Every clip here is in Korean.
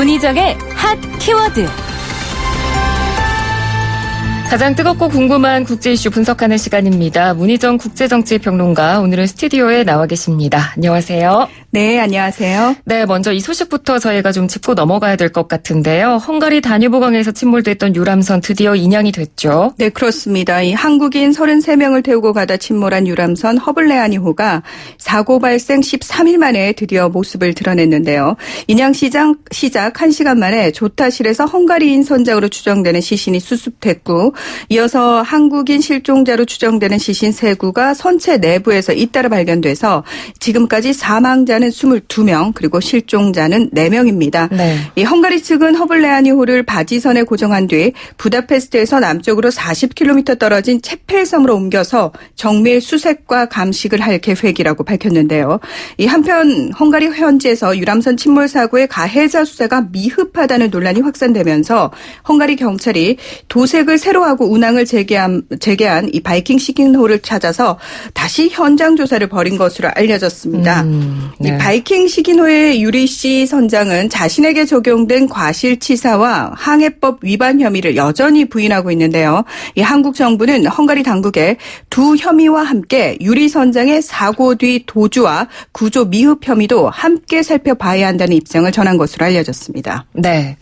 문희정의 핫 키워드. 가장 뜨겁고 궁금한 국제 이슈 분석하는 시간입니다. 문희정 국제정치평론가, 오늘은 스튜디오에 나와 계십니다. 안녕하세요. 네, 안녕하세요. 네, 먼저 이 소식부터 저희가 좀 짚고 넘어가야 될 것 같은데요. 헝가리 다뉴브강에서 침몰됐던 유람선 드디어 인양이 됐죠. 네, 그렇습니다. 이 한국인 33명을 태우고 가다 침몰한 유람선 허블레아니호가 사고 발생 13일 만에 드디어 모습을 드러냈는데요. 인양 시작 1시간 만에 조타실에서 헝가리인 선장으로 추정되는 시신이 수습됐고, 이어서 한국인 실종자로 추정되는 시신 3구가 선체 내부에서 잇따라 발견돼서 지금까지 사망자는 22명, 그리고 실종자는 4명입니다. 네. 이 헝가리 측은 허블레아니호를 바지선에 고정한 뒤 부다페스트에서 남쪽으로 40km 떨어진 체펠섬으로 옮겨서 정밀 수색과 감식을 할 계획이라고 밝혔는데요. 이 한편 헝가리 현지에서 유람선 침몰 사고의 가해자 수사가 미흡하다는 논란이 확산되면서 헝가리 경찰이 도색을 새로 하고 운항을 재개한 이 바이킹 시긴호를 찾아서 다시 현장 조사를 벌인 것으로 알려졌습니다. 네. 이 바이킹 시긴호의 유리 씨 선장은 자신에게 적용된 과실치사와 항해법 위반 혐의를 여전히 부인하고 있는데요. 이 한국 정부는 헝가리 당국에 두 혐의와 함께 유리 선장의 사고 뒤 도주와 구조 미흡 혐의도 함께 살펴봐야 한다는 입장을 전한 것으로 알려졌습니다. 네.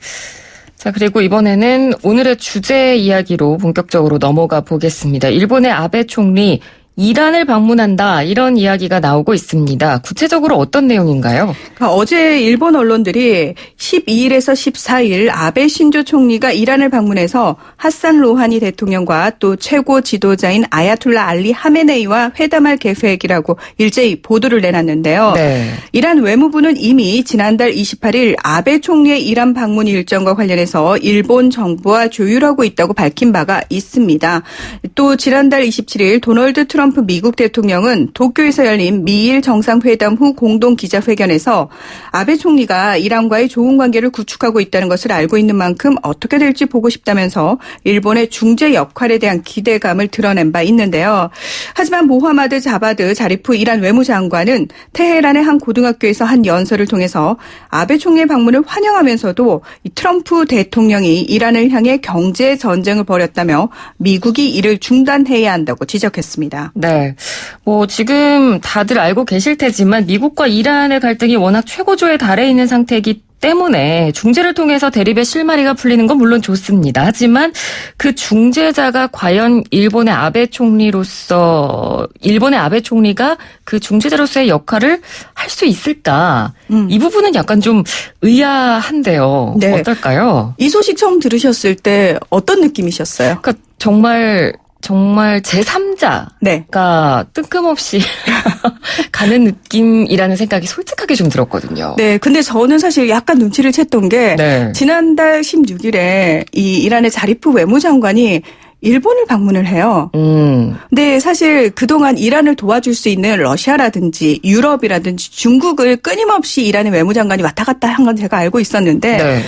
자, 그리고 이번에는 오늘의 주제 이야기로 본격적으로 넘어가 보겠습니다. 일본의 아베 총리, 이란을 방문한다, 이런 이야기가 나오고 있습니다. 구체적으로 어떤 내용인가요? 어제 일본 언론들이 12일에서 14일 아베 신조 총리가 이란을 방문해서 하산 로하니 대통령과 또 최고 지도자인 아야툴라 알리 하메네이와 회담할 계획이라고 일제히 보도를 내놨는데요. 네. 이란 외무부는 이미 지난달 28일 아베 총리의 이란 방문 일정과 관련해서 일본 정부와 조율하고 있다고 밝힌 바가 있습니다. 또 지난달 27일 도널드 트럼프 미국 대통령은 도쿄에서 열린 미일 정상회담 후 공동 기자회견에서 아베 총리가 이란과의 좋은 관계를 구축하고 있다는 것을 알고 있는 만큼 어떻게 될지 보고 싶다면서 일본의 중재 역할에 대한 기대감을 드러낸 바 있는데요. 하지만 모하마드 자바드 자리프 이란 외무장관은 테헤란의 한 고등학교에서 한 연설을 통해서 아베 총리의 방문을 환영하면서도 트럼프 대통령이 이란을 향해 경제 전쟁을 벌였다며 미국이 이를 중단해야 한다고 지적했습니다. 네. 지금 다들 알고 계실 테지만 미국과 이란의 갈등이 워낙 최고조에 달해 있는 상태이기 때문에 중재를 통해서 대립의 실마리가 풀리는 건 물론 좋습니다. 하지만 그 중재자가 과연 일본의 아베 총리가 그 중재자로서의 역할을 할 수 있을까? 이 부분은 약간 좀 의아한데요. 네. 어떨까요? 이 소식 처음 들으셨을 때 어떤 느낌이셨어요? 그러니까 정말 제3자가 네. 뜬금없이 가는 느낌이라는 생각이 솔직하게 좀 들었거든요. 네, 근데 저는 사실 약간 눈치를 챘던 게 네. 지난달 16일에 이 이란의 자리프 외무장관이 일본을 방문을 해요. 근데 사실 그동안 이란을 도와줄 수 있는 러시아라든지 유럽이라든지 중국을 끊임없이 이란의 외무장관이 왔다 갔다 한 건 제가 알고 있었는데 네.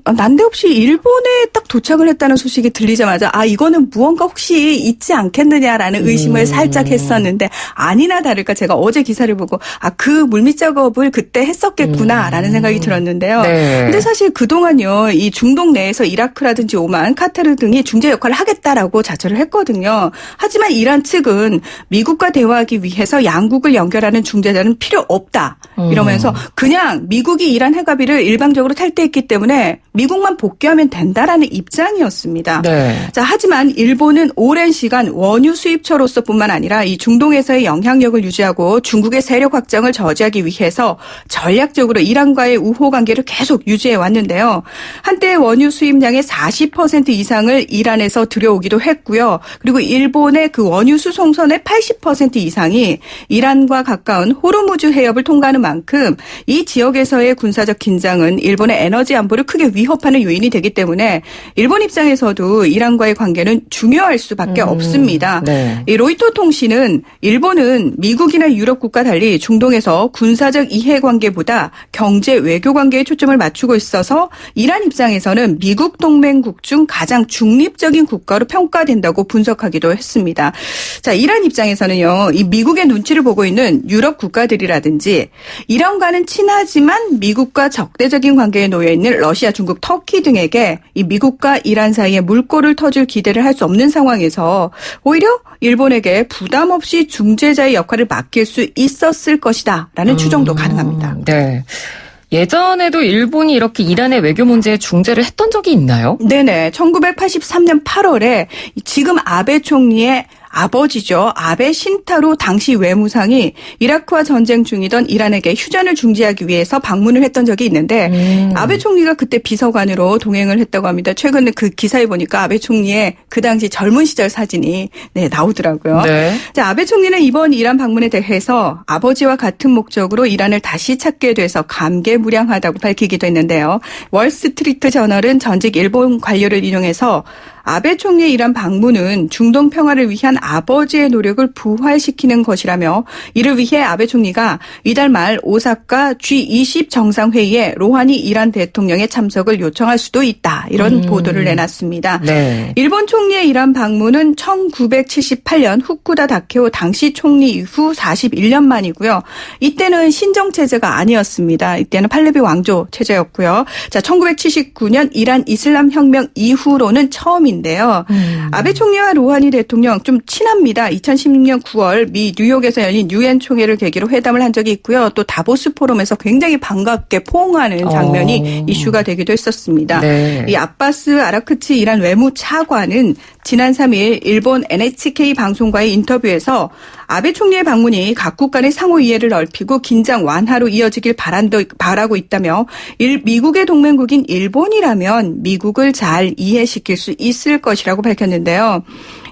난데없이 일본에 딱 도착을 했다는 소식이 들리자마자 이거는 무언가 혹시 있지 않겠느냐라는 의심을 살짝 했었는데 아니나 다를까 제가 어제 기사를 보고 그 물밑 작업을 그때 했었겠구나라는 생각이 들었는데요. 네. 근데 사실 그동안요, 이 중동 내에서 이라크라든지 오만, 카타르 등이 중재 역할을 하겠다라고 자처를 했거든요. 하지만 이란 측은 미국과 대화하기 위해서 양국을 연결하는 중재자는 필요 없다. 이러면서 그냥 미국이 이란 핵합의를 일방적으로 탈퇴했기 때문에 미국만 복귀하면 된다라는 입장이었습니다. 네. 자, 하지만 일본은 오랜 시간 원유 수입처로서뿐만 아니라 이 중동에서의 영향력을 유지하고 중국의 세력 확장을 저지하기 위해서 전략적으로 이란과의 우호 관계를 계속 유지해 왔는데요. 한때 원유 수입량의 40% 이상을 이란에서 들여오기도 했고요. 그리고 일본의 그 원유 수송선의 80% 이상이 이란과 가까운 호르무즈 해협을 통과하는 만큼 이 지역에서의 군사적 긴장은 일본의 에너지 안보를 크게 위협하는 요인이 되기 때문에 일본 입장에서도 이란과의 관계는 중요할 수밖에 없습니다. 네. 이 로이터 통신은 일본은 미국이나 유럽 국가 달리 중동에서 군사적 이해관계보다 경제 외교 관계에 초점을 맞추고 있어서 이란 입장에서는 미국 동맹국 중 가장 중립적인 국가로 평가된다고 분석하기도 했습니다. 자, 이란 입장에서는요, 이 미국의 눈치를 보고 있는 유럽 국가들이라든지 이란과는 친하지만 미국과 적대적인 관계에 놓여 있는 러시아, 중국, 터키 등에게 이 미국과 이란 사이에 물꼬를 터줄 기대를 할 수 없는 상황에서 오히려 일본에게 부담 없이 중재자의 역할을 맡길 수 있었을 것이다라는 추정도 가능합니다. 네. 예전에도 일본이 이렇게 이란의 외교 문제에 중재를 했던 적이 있나요? 네네. 1983년 8월에 지금 아베 총리의 아버지죠. 아베 신타로 당시 외무상이 이라크와 전쟁 중이던 이란에게 휴전을 중지하기 위해서 방문을 했던 적이 있는데 아베 총리가 그때 비서관으로 동행을 했다고 합니다. 최근에 그 기사에 보니까 아베 총리의 그 당시 젊은 시절 사진이 나오더라고요. 네. 자, 아베 총리는 이번 이란 방문에 대해서 아버지와 같은 목적으로 이란을 다시 찾게 돼서 감개무량하다고 밝히기도 했는데요. 월스트리트 저널은 전직 일본 관료를 인용해서 아베 총리의 이란 방문은 중동 평화를 위한 아버지의 노력을 부활시키는 것이라며 이를 위해 아베 총리가 이달 말 오사카 G20 정상회의에 로하니 이란 대통령의 참석을 요청할 수도 있다. 이런 보도를 내놨습니다. 네. 일본 총리의 이란 방문은 1978년 후쿠다 다케오 당시 총리 이후 41년 만이고요. 이때는 신정체제가 아니었습니다. 이때는 팔레비 왕조 체제였고요. 자, 1979년 이란 이슬람 혁명 이후로는 처음인데요. 아베 총리와 로하니 대통령 좀 친합니다. 2016년 9월 미 뉴욕에서 열린 유엔 총회를 계기로 회담을 한 적이 있고요. 또 다보스 포럼에서 굉장히 반갑게 포옹하는 장면이 이슈가 되기도 했었습니다. 네. 이 아바스 아라크치 이란 외무 차관은 지난 3일 일본 NHK 방송과의 인터뷰에서 아베 총리의 방문이 각국 간의 상호 이해를 넓히고 긴장 완화로 이어지길 바라고 있다며 미국의 동맹국인 일본이라면 미국을 잘 이해시킬 수 있을 것이라고 밝혔는데요.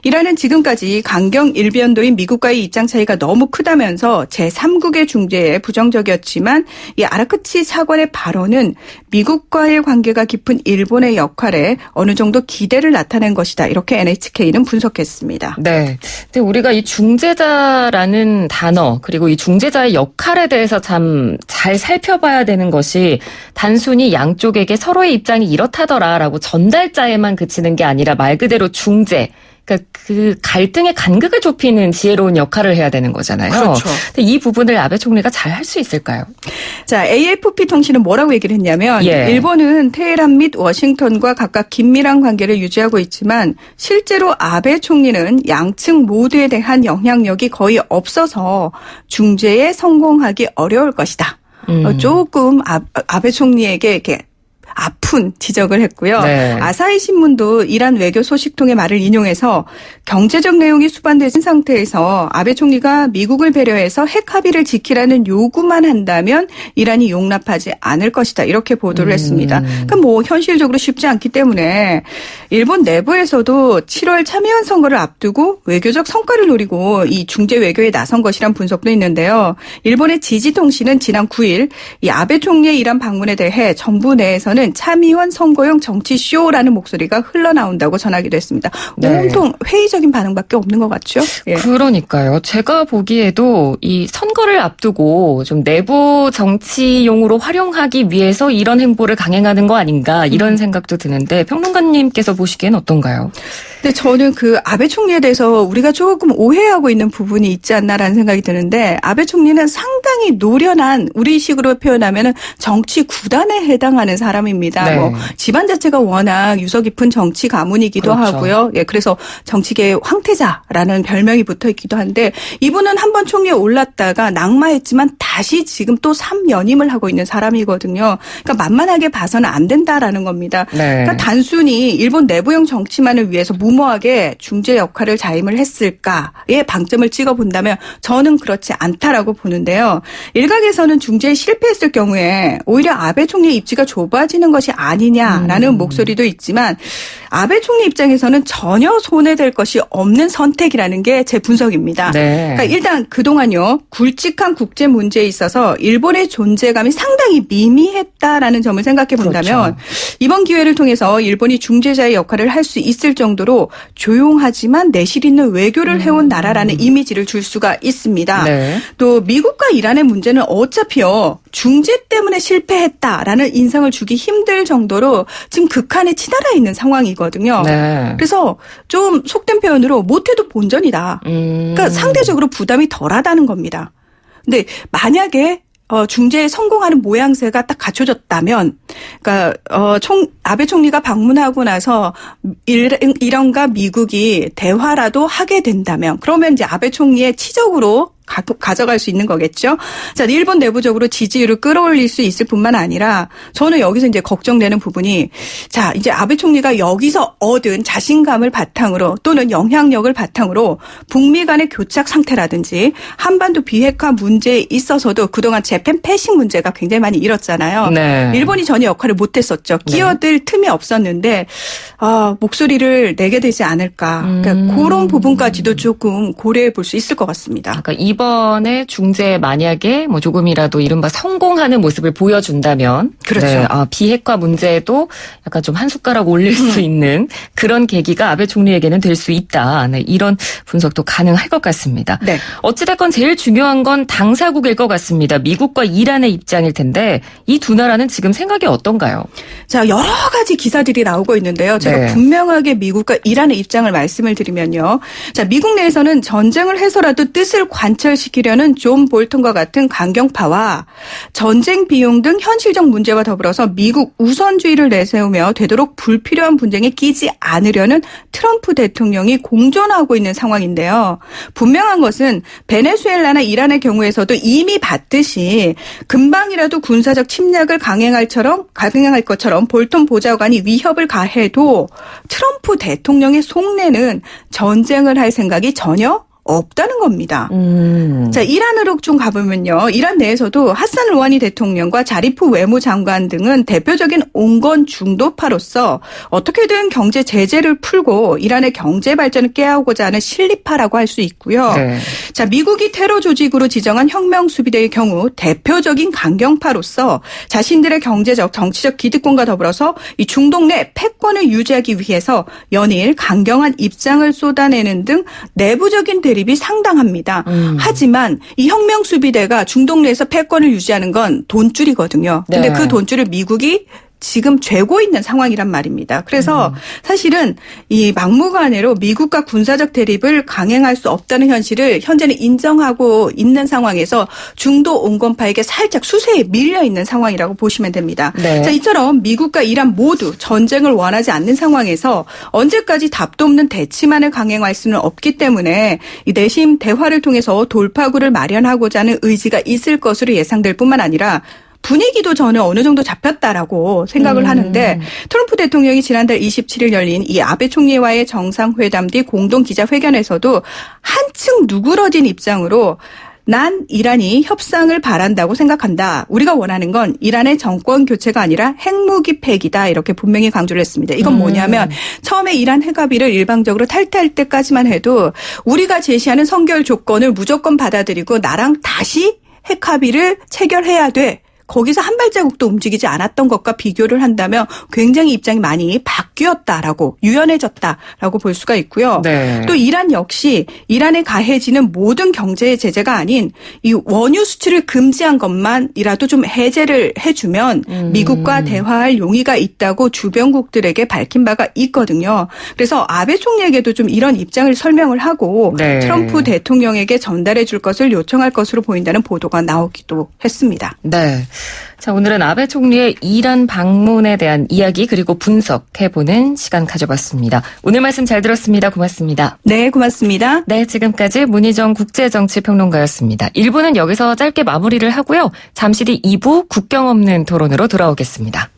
이란은 지금까지 강경 일변도인 미국과의 입장 차이가 너무 크다면서 제3국의 중재에 부정적이었지만 이 아라크치 차관의 발언은 미국과의 관계가 깊은 일본의 역할에 어느 정도 기대를 나타낸 것이다. 이렇게 NHK는 분석했습니다. 네. 근데 우리가 이 중재자라는 단어 그리고 이 중재자의 역할에 대해서 참 잘 살펴봐야 되는 것이 단순히 양쪽에게 서로의 입장이 이렇다더라라고 전달자에만 그치는 게 아니라 말 그대로 중재. 그러니까 그 갈등의 간극을 좁히는 지혜로운 역할을 해야 되는 거잖아요. 그렇죠. 근데 이 부분을 아베 총리가 잘 할 수 있을까요? 자, AFP 통신은 뭐라고 얘기를 했냐면 일본은 테헤란 및 워싱턴과 각각 긴밀한 관계를 유지하고 있지만 실제로 아베 총리는 양측 모두에 대한 영향력이 거의 없어서 중재에 성공하기 어려울 것이다. 조금 아베 총리에게 이렇게 아픈 지적을 했고요. 네. 아사히 신문도 이란 외교 소식통의 말을 인용해서 경제적 내용이 수반된 상태에서 아베 총리가 미국을 배려해서 핵 합의를 지키라는 요구만 한다면 이란이 용납하지 않을 것이다. 이렇게 보도를 했습니다. 그러니까 뭐 현실적으로 쉽지 않기 때문에 일본 내부에서도 7월 참의원 선거를 앞두고 외교적 성과를 노리고 이 중재 외교에 나선 것이란 분석도 있는데요. 일본의 지지통신은 지난 9일 이 아베 총리의 이란 방문에 대해 정부 내에서는 참의원 선거용 정치쇼라는 목소리가 흘러나온다고 전하기도 했습니다. 네. 온통 회의적인 반응밖에 없는 것 같죠? 예. 그러니까요. 제가 보기에도 이 선거를 앞두고 좀 내부 정치용으로 활용하기 위해서 이런 행보를 강행하는 거 아닌가 이런 생각도 드는데 평론가님께서 보시기엔 어떤가요? 근데 저는 그 아베 총리에 대해서 우리가 조금 오해하고 있는 부분이 있지 않나라는 생각이 드는데 아베 총리는 상당히 노련한 우리식으로 표현하면은 정치 구단에 해당하는 사람입니다. 네. 뭐 집안 자체가 워낙 유서 깊은 정치 가문이기도 그렇죠. 하고요. 예, 그래서 정치계의 황태자라는 별명이 붙어 있기도 한데 이분은 한번 총리에 올랐다가 낙마했지만 다시 지금 또 3연임을 하고 있는 사람이거든요. 그러니까 만만하게 봐서는 안 된다라는 겁니다. 네. 그러니까 단순히 일본 내부형 정치만을 위해서 무모하게 중재 역할을 자임을 했을까에 방점을 찍어본다면 저는 그렇지 않다라고 보는데요. 일각에서는 중재에 실패했을 경우에 오히려 아베 총리의 입지가 좁아지는 것이 아니냐라는 목소리도 있지만 아베 총리 입장에서는 전혀 손해될 것이 없는 선택이라는 게 제 분석입니다. 네. 그러니까 일단 그동안요. 굵직한 국제 문제에 있어서 일본의 존재감이 상당히 미미했다라는 점을 생각해 본다면 그렇죠. 이번 기회를 통해서 일본이 중재자의 역할을 할 수 있을 정도로 조용하지만 내실 있는 외교를 해온 나라라는 이미지를 줄 수가 있습니다. 네. 또 미국과 이란의 문제는 어차피요. 중재 때문에 실패했다라는 인상을 주기 힘들 정도로 지금 극한에 치달아 있는 상황이거든요. 네. 그래서 좀 속된 표현으로 못해도 본전이다. 그러니까 상대적으로 부담이 덜하다는 겁니다. 근데 만약에 중재에 성공하는 모양새가 딱 갖춰졌다면, 그러니까 아베 총리가 방문하고 나서 이란과 미국이 대화라도 하게 된다면, 그러면 이제 아베 총리의 치적으로 가져갈 수 있는 거겠죠. 자, 일본 내부적으로 지지율을 끌어올릴 수 있을 뿐만 아니라 저는 여기서 이제 걱정되는 부분이 자, 이제 아베 총리가 여기서 얻은 자신감을 바탕으로 또는 영향력을 바탕으로 북미 간의 교착 상태라든지 한반도 비핵화 문제에 있어서도 그동안 재팬 패싱 문제가 굉장히 많이 일었잖아요. 네. 일본이 전혀 역할을 못했었죠. 끼어들 틈이 없었는데 목소리를 내게 되지 않을까. 그러니까 그런 부분까지도 조금 고려해 볼 수 있을 것 같습니다. 그러니까 이번에 중재 만약에 뭐 조금이라도 이른바 성공하는 모습을 보여준다면 그렇죠. 네, 비핵화 문제도 약간 좀 한 숟가락 올릴 수 있는 그런 계기가 아베 총리에게는 될 수 있다. 네, 이런 분석도 가능할 것 같습니다. 네. 어찌됐건 제일 중요한 건 당사국일 것 같습니다. 미국과 이란의 입장일 텐데 이 두 나라는 지금 생각이 어떤가요? 자, 여러 가지 기사들이 나오고 있는데요. 제가 네. 분명하게 미국과 이란의 입장을 말씀을 드리면요. 자, 미국 내에서는 전쟁을 해서라도 뜻을 관철시키려는 존 볼턴과 같은 강경파와 전쟁 비용 등 현실적 문제와 더불어서 미국 우선주의를 내세우며 되도록 불필요한 분쟁에 끼지 않으려는 트럼프 대통령이 공존하고 있는 상황인데요. 분명한 것은 베네수엘라나 이란의 경우에서도 이미 봤듯이 금방이라도 군사적 침략을 강행할 것처럼 볼턴 보좌관이 위협을 가해도 트럼프 대통령의 속내는 전쟁을 할 생각이 전혀 없다는 겁니다. 자, 이란으로 좀 가보면요. 이란 내에서도 하산 르와니 대통령과 자리프 외무장관 등은 대표적인 온건 중도파로서 어떻게든 경제 제재를 풀고 이란의 경제 발전을 깨우고자 하는 실리파라고 할 수 있고요. 네. 자, 미국이 테러 조직으로 지정한 혁명수비대의 경우 대표적인 강경파로서 자신들의 경제적, 정치적 기득권과 더불어서 이 중동 내 패권을 유지하기 위해서 연일 강경한 입장을 쏟아내는 등 내부적인 대립이 상당합니다. 하지만 이 혁명수비대가 중동 내에서 패권을 유지하는 건 돈줄이거든요. 근데 네. 그 돈줄을 미국이 지금 죄고 있는 상황이란 말입니다. 그래서 사실은 이 막무가내로 미국과 군사적 대립을 강행할 수 없다는 현실을 현재는 인정하고 있는 상황에서 중도 온건파에게 살짝 수세에 밀려 있는 상황이라고 보시면 됩니다. 네. 자, 이처럼 미국과 이란 모두 전쟁을 원하지 않는 상황에서 언제까지 답도 없는 대치만을 강행할 수는 없기 때문에 이 내심 대화를 통해서 돌파구를 마련하고자 하는 의지가 있을 것으로 예상될 뿐만 아니라 분위기도 저는 어느 정도 잡혔다라고 생각을 하는데 트럼프 대통령이 지난달 27일 열린 이 아베 총리와의 정상회담 뒤 공동 기자회견에서도 한층 누그러진 입장으로 난 이란이 협상을 바란다고 생각한다. 우리가 원하는 건 이란의 정권 교체가 아니라 핵무기 폐기다. 이렇게 분명히 강조를 했습니다. 이건 뭐냐면 처음에 이란 핵합의를 일방적으로 탈퇴할 때까지만 해도 우리가 제시하는 선결 조건을 무조건 받아들이고 나랑 다시 핵합의를 체결해야 돼. 거기서 한 발자국도 움직이지 않았던 것과 비교를 한다면 굉장히 입장이 많이 바뀌었다라고 유연해졌다라고 볼 수가 있고요. 네. 또 이란 역시 이란에 가해지는 모든 경제 제재가 아닌 이 원유 수출을 금지한 것만이라도 좀 해제를 해주면 미국과 대화할 용의가 있다고 주변국들에게 밝힌 바가 있거든요. 그래서 아베 총리에게도 좀 이런 입장을 설명을 하고 네. 트럼프 대통령에게 전달해 줄 것을 요청할 것으로 보인다는 보도가 나오기도 했습니다. 네. 자, 오늘은 아베 총리의 이란 방문에 대한 이야기 그리고 분석해보는 시간 가져봤습니다. 오늘 말씀 잘 들었습니다. 고맙습니다. 네, 고맙습니다. 네, 지금까지 문희정 국제정치평론가였습니다. 1부는 여기서 짧게 마무리를 하고요. 잠시 뒤 2부 국경 없는 토론으로 돌아오겠습니다.